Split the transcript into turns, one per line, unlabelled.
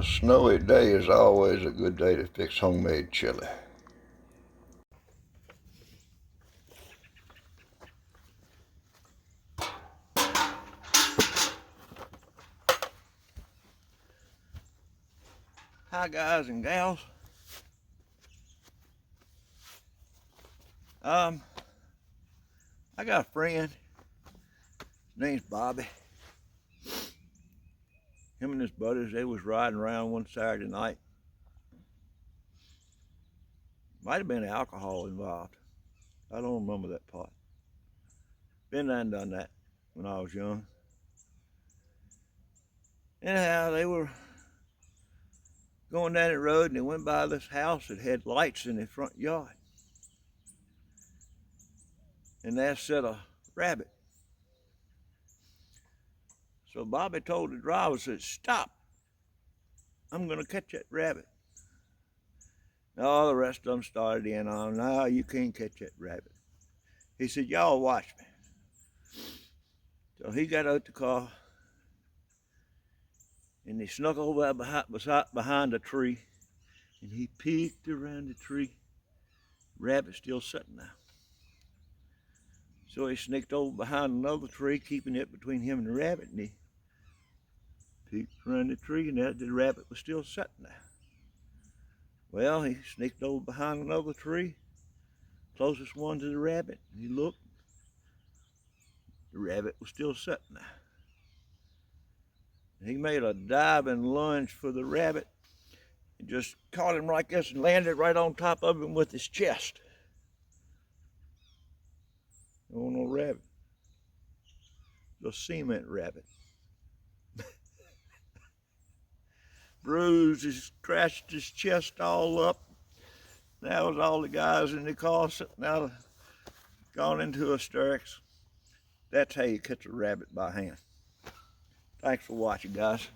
A snowy day is always a good day to fix homemade chili. Hi guys and gals. I got a friend. His name's Bobby. Him and his buddies, they was riding around one Saturday night. Might have been alcohol involved. I don't remember that part. Been there and done that when I was young. Anyhow, they were going down the road and they went by this house that had lights in the front yard. And there sat a rabbit. So Bobby told the driver, said, "Stop. I'm going to catch that rabbit." All the rest of them started in on, "No, you can't catch that rabbit." He said, "Y'all watch me." So he got out the car and he snuck over behind a tree and he peeked around the tree. Rabbit still sitting there. So he sneaked over behind another tree, keeping it between him and the rabbit, and he peeked around the tree and the rabbit was still sitting there. Well, he sneaked over behind another tree, closest one to the rabbit, and he looked. The rabbit was still sitting there. And he made a diving lunge for the rabbit and just caught him like this and landed right on top of him with his chest. Oh, no rabbit. The cement rabbit. Bruised, he scratched his chest all up. That was all the guys in the car sitting out, gone into hysterics. That's how you catch a rabbit by hand. Thanks for watching, guys.